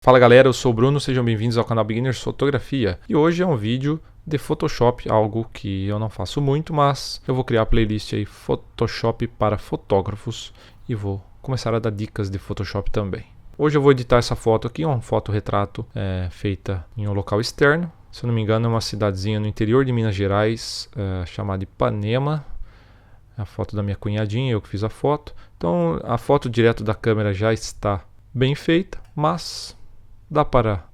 Fala galera, eu sou o Bruno, sejam bem-vindos ao canal Beginners Fotografia. E hoje é um vídeo de Photoshop, algo que eu não faço muito, mas eu vou criar a playlist aí Photoshop para fotógrafos e vou começar a dar dicas de Photoshop também. Hoje eu vou editar essa foto aqui, uma foto retrato feita em um local externo. Se eu não me engano é uma cidadezinha no interior de Minas Gerais, chamada Ipanema. A foto da minha cunhadinha, eu que fiz a foto. Então a foto direto da câmera já está bem feita, mas dá para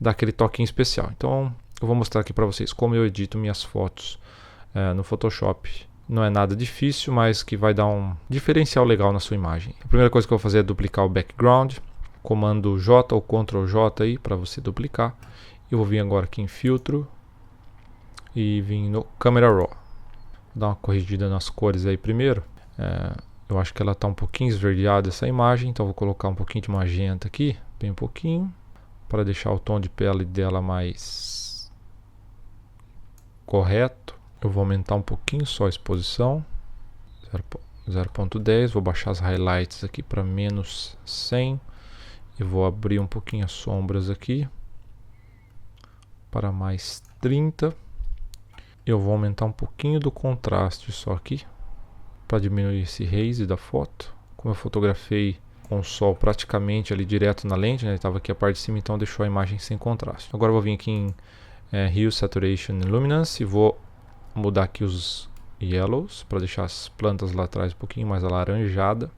dar aquele toquinho especial. Então eu vou mostrar aqui para vocês como eu edito minhas fotos no Photoshop. Não é nada difícil, mas que vai dar um diferencial legal na sua imagem. A primeira coisa que eu vou fazer é duplicar o background. Comando J ou Ctrl J aí para você duplicar. Eu vou vir agora aqui em filtro e vir no Camera Raw. Vou dar uma corrigida nas cores aí primeiro. Eu acho que ela está um pouquinho esverdeada essa imagem, então vou colocar um pouquinho de magenta aqui, bem um pouquinho, para deixar o tom de pele dela mais correto. Eu vou aumentar um pouquinho só a exposição, 0.10, vou baixar as highlights aqui para menos 100 e vou abrir um pouquinho as sombras aqui para mais 30. Eu vou aumentar um pouquinho do contraste só aqui, para diminuir esse haze da foto. Como eu fotografei com o sol praticamente ali direto na lente, né? Ele estava aqui a parte de cima, então deixou a imagem sem contraste. Agora eu vou vir aqui em Hue, Saturation e Luminance e vou mudar aqui os yellows para deixar as plantas lá atrás um pouquinho mais alaranjada.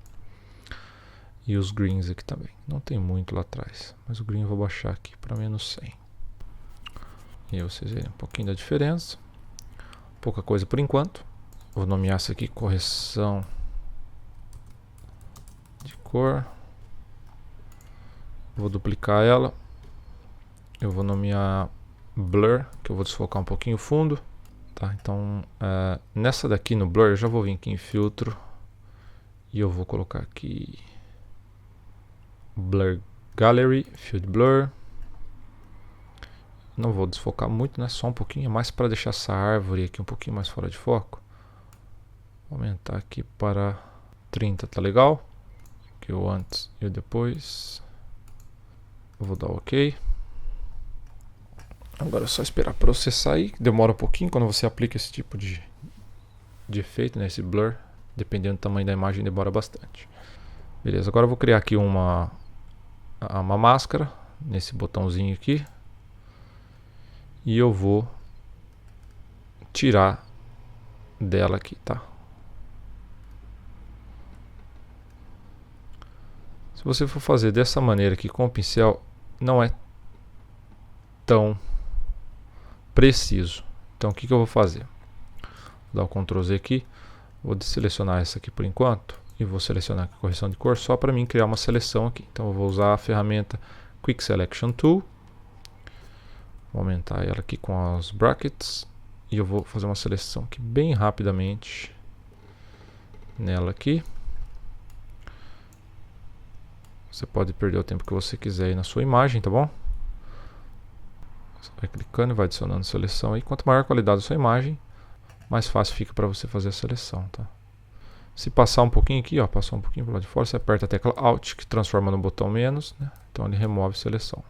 E os greens aqui também. Não tem muito lá atrás, mas o green eu vou baixar aqui para menos 100. E aí vocês verem um pouquinho da diferença. Pouca coisa por enquanto. Vou nomear isso aqui correção de cor. Vou duplicar ela. Eu vou nomear blur, que eu vou desfocar um pouquinho o fundo. Tá, então nessa daqui no blur eu já vou vir aqui em filtro. E eu vou colocar aqui blur gallery, field blur. Não vou desfocar muito, né? Só um pouquinho, mais para deixar essa árvore aqui um pouquinho mais fora de foco. Vou aumentar aqui para 30, tá legal? Aqui o antes e o depois. Vou dar OK. Agora é só esperar processar aí. Demora um pouquinho quando você aplica esse tipo de efeito, né? Esse blur. Dependendo do tamanho da imagem, demora bastante. Beleza, agora eu vou criar aqui uma máscara. Nesse botãozinho aqui. E eu vou tirar dela aqui, tá? Se você for fazer dessa maneira aqui com o pincel, não é tão preciso. Então o que eu vou fazer? Vou dar o Ctrl Z aqui, vou desselecionar essa aqui por enquanto e vou selecionar aqui a correção de cor só para mim criar uma seleção aqui. Então eu vou usar a ferramenta Quick Selection Tool. Vou aumentar ela aqui com os brackets e eu vou fazer uma seleção aqui bem rapidamente nela aqui. Você pode perder o tempo que você quiser aí na sua imagem, tá bom? Você vai clicando e vai adicionando seleção aí. Quanto maior a qualidade da sua imagem, mais fácil fica para você fazer a seleção, tá? Se passar um pouquinho aqui, ó, passou um pouquinho para lá de fora, você aperta a tecla Alt, que transforma no botão menos, né? Então ele remove a seleção.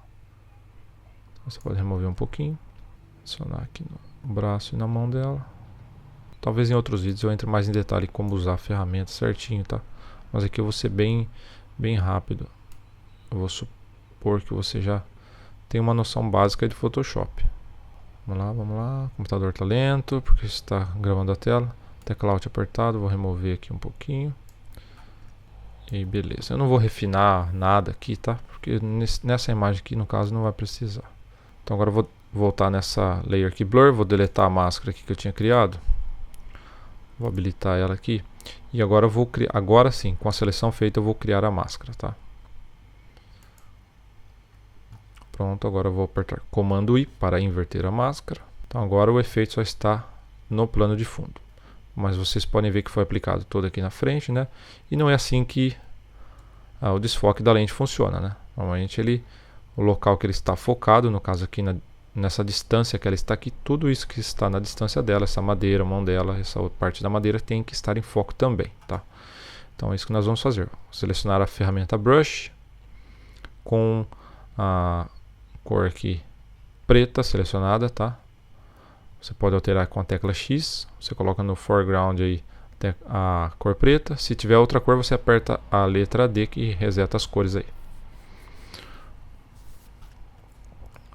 Então, você pode remover um pouquinho, adicionar aqui no braço e na mão dela. Talvez em outros vídeos eu entre mais em detalhe como usar a ferramenta certinho, tá? Mas aqui eu vou ser bem rápido. Eu vou supor que você já tem uma noção básica de Photoshop. Vamos lá. O computador está lento porque está gravando a tela. Tecla Alt apertado, vou remover aqui um pouquinho. E beleza. Eu não vou refinar nada aqui, tá? Porque nessa imagem aqui, no caso, não vai precisar. Então agora eu vou voltar nessa layer aqui blur, vou deletar a máscara aqui que eu tinha criado. Vou habilitar ela aqui. E agora eu vou criar, agora sim, com a seleção feita eu vou criar a máscara, tá? Pronto, agora eu vou apertar Comando I para inverter a máscara. Então agora o efeito só está no plano de fundo. Mas vocês podem ver que foi aplicado todo aqui na frente, né? E não é assim que o desfoque da lente funciona, né? Normalmente o local que ele está focado, no caso aqui nessa distância que ela está aqui, tudo isso que está na distância dela, essa madeira, a mão dela, essa outra parte da madeira tem que estar em foco também, tá? Então é isso que nós vamos fazer. Vou selecionar a ferramenta Brush com a cor aqui preta selecionada, tá? Você pode alterar com a tecla X, você coloca no foreground aí a cor preta. Se tiver outra cor, você aperta a letra D que reseta as cores aí.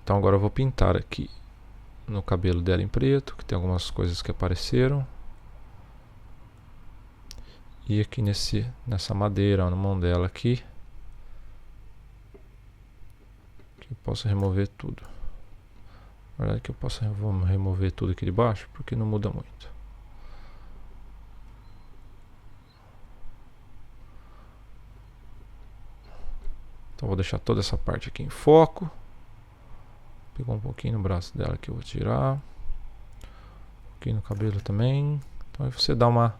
Então agora eu vou pintar aqui no cabelo dela em preto, que tem algumas coisas que apareceram. E aqui nessa madeira, na mão dela aqui. Eu posso remover tudo. Na verdade que eu posso remover tudo aqui de baixo, porque não muda muito. Então vou deixar toda essa parte aqui em foco. Pegou um pouquinho no braço dela que eu vou tirar. Um pouquinho no cabelo também. Então aí você dá uma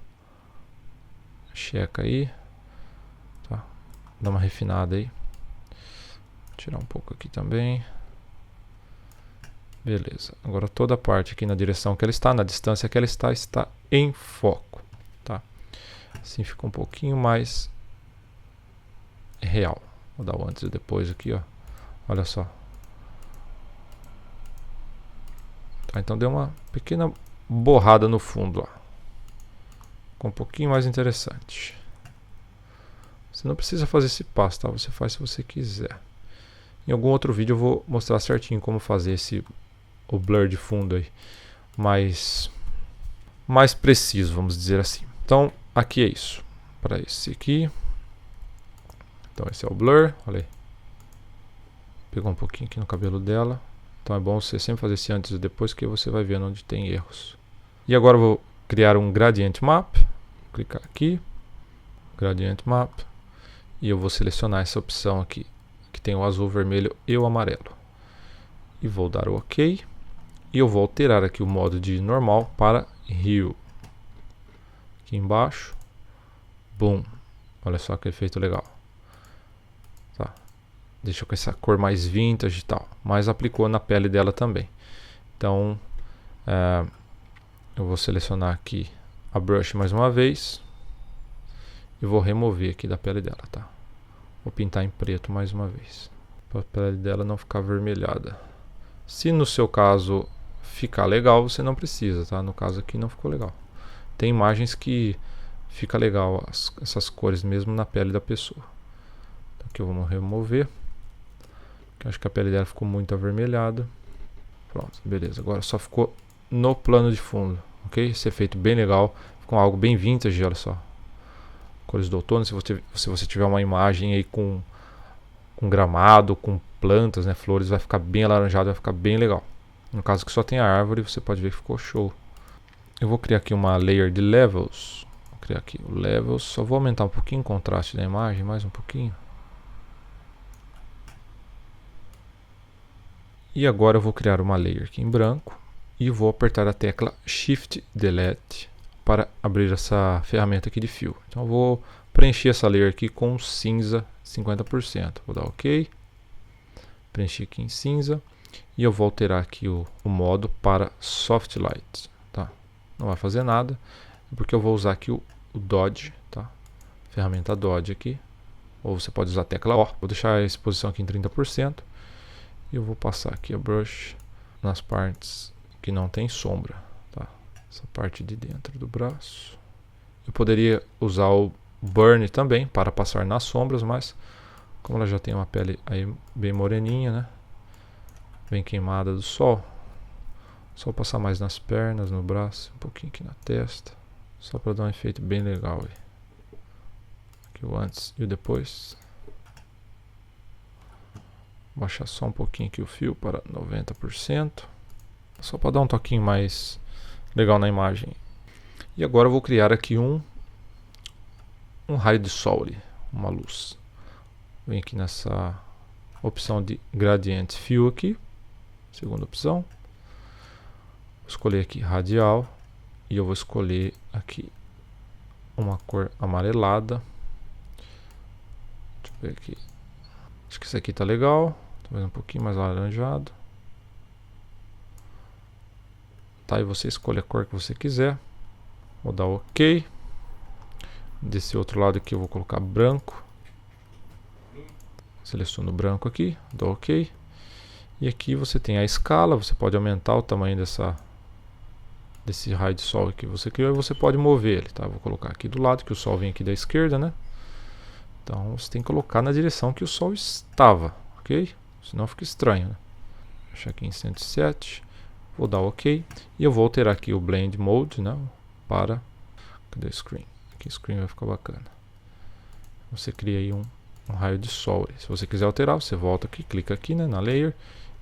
checa aí. Tá? Dá uma refinada aí. Vou tirar um pouco aqui também. Beleza. Agora toda a parte aqui na direção que ela está, na distância que ela está em foco. Tá? Assim fica um pouquinho mais real. Vou dar o antes e depois aqui, ó. Olha só. Tá, então deu uma pequena borrada no fundo lá. Ficou um pouquinho mais interessante. Você não precisa fazer esse passo, tá? Você faz se você quiser. Em algum outro vídeo eu vou mostrar certinho como fazer o blur de fundo aí. Mais preciso, vamos dizer assim. Então, aqui é isso. Para esse aqui. Então esse é o blur, olha aí. Pegou um pouquinho aqui no cabelo dela. Então é bom você sempre fazer esse antes e depois, que você vai vendo onde tem erros. E agora eu vou criar um gradient map. Vou clicar aqui, gradient map, e eu vou selecionar essa opção aqui, que tem o azul, vermelho e o amarelo. E vou dar o OK. E eu vou alterar aqui o modo de normal para Hue. Aqui embaixo. Boom. Olha só que efeito legal. Tá. Deixa com essa cor mais vintage e tal. Mas aplicou na pele dela também. Então, eu vou selecionar aqui a brush mais uma vez. E vou remover aqui da pele dela, tá? Vou pintar em preto mais uma vez. Para a pele dela não ficar avermelhada. Se no seu caso ficar legal, você não precisa, tá? No caso aqui não ficou legal. Tem imagens que fica legal essas cores mesmo na pele da pessoa. Então aqui eu vou remover. Eu acho que a pele dela ficou muito avermelhada. Pronto, beleza. Agora só ficou no plano de fundo, ok? Esse efeito bem legal. Ficou algo bem vintage, olha só. Cores do outono. Se você tiver uma imagem aí com gramado, com plantas, né, flores, vai ficar bem alaranjado, vai ficar bem legal. No caso que só tem a árvore, você pode ver que ficou show. Eu vou criar aqui uma layer de levels. Vou criar aqui o levels. Só vou aumentar um pouquinho o contraste da imagem, mais um pouquinho. E agora eu vou criar uma layer aqui em branco. E vou apertar a tecla Shift Delete para abrir essa ferramenta aqui de fio. Então eu vou preencher essa layer aqui com cinza 50%. Vou dar OK. Preencher aqui em cinza. E eu vou alterar aqui o modo para Soft Light. Tá? Não vai fazer nada, porque eu vou usar aqui o Dodge. Tá? Ferramenta Dodge aqui. Ou você pode usar a tecla O. Vou deixar a exposição aqui em 30%. E eu vou passar aqui a brush nas partes que não tem sombra. Tá? Essa parte de dentro do braço. Eu poderia usar o Burn também para passar nas sombras, mas como ela já tem uma pele aí bem moreninha, né? Bem queimada do sol. Só passar mais nas pernas, no braço, um pouquinho aqui na testa. Só para dar um efeito bem legal aí. Aqui o antes e o depois. Baixar só um pouquinho aqui o fio para 90%. Só para dar um toquinho mais legal na imagem. E agora eu vou criar aqui um raio de sol ali, uma luz. Vem aqui nessa opção de Gradient Fill aqui. Segunda opção. Vou escolher aqui radial. E eu vou escolher aqui uma cor amarelada. Deixa eu ver aqui. Acho que esse aqui tá legal. Talvez um pouquinho mais alaranjado. Tá, e você escolhe a cor que você quiser. Vou dar OK. Desse outro lado aqui eu vou colocar branco. Seleciono o branco aqui, dou OK. E aqui você tem a escala, você pode aumentar o tamanho desse raio de sol que você criou e você pode mover ele, tá? Vou colocar aqui do lado, que o sol vem aqui da esquerda, né? Então você tem que colocar na direção que o sol estava, ok? Senão fica estranho, né? Deixar aqui em 107, vou dar OK. E eu vou alterar aqui o Blend Mode, né? Para... Cadê o Screen? Aqui o Screen vai ficar bacana. Você cria aí um raio de sol. Se você quiser alterar, você volta aqui, clica aqui, né, na Layer.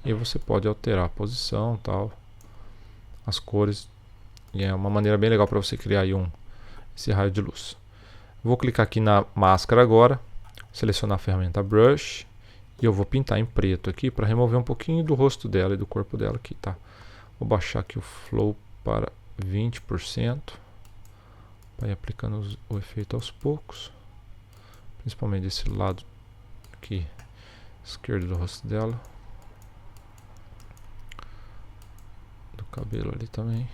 E aí você pode alterar a posição, tal, as cores. E é uma maneira bem legal para você criar aí esse raio de luz. Vou clicar aqui na máscara agora, selecionar a ferramenta Brush. E eu vou pintar em preto aqui para remover um pouquinho do rosto dela e do corpo dela aqui, tá? Vou baixar aqui o Flow para 20%. Vai aplicando o efeito aos poucos. Principalmente desse lado aqui, esquerdo do rosto dela. Do cabelo ali também.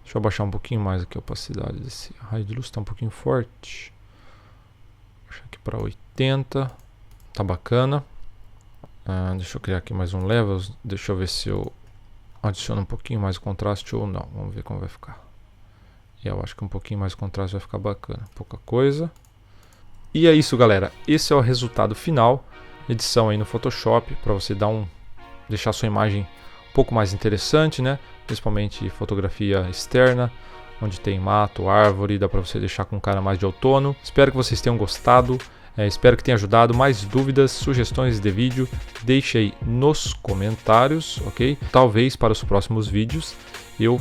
Deixa eu abaixar um pouquinho mais aqui a opacidade desse raio de luz, está um pouquinho forte. Deixa aqui para 80. Tá bacana. Deixa eu criar aqui mais um Levels. Deixa eu ver se eu adiciono um pouquinho mais de contraste ou não. Vamos ver como vai ficar. Eu acho que um pouquinho mais de contraste vai ficar bacana. Pouca coisa. E é isso, galera. Esse é o resultado final. Edição aí no Photoshop para você deixar a sua imagem um pouco mais interessante, né? Principalmente fotografia externa, onde tem mato, árvore, dá para você deixar com cara mais de outono. Espero que vocês tenham gostado. Espero que tenha ajudado. Mais dúvidas, sugestões de vídeo, deixe aí nos comentários, ok? Talvez para os próximos vídeos eu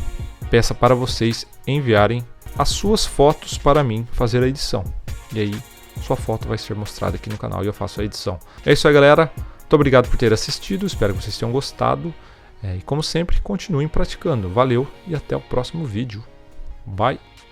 peça para vocês enviarem as suas fotos para mim fazer a edição. E aí sua foto vai ser mostrada aqui no canal e eu faço a edição. É isso aí, galera. Muito obrigado por ter assistido. Espero que vocês tenham gostado. E como sempre, continuem praticando. Valeu e até o próximo vídeo. Bye!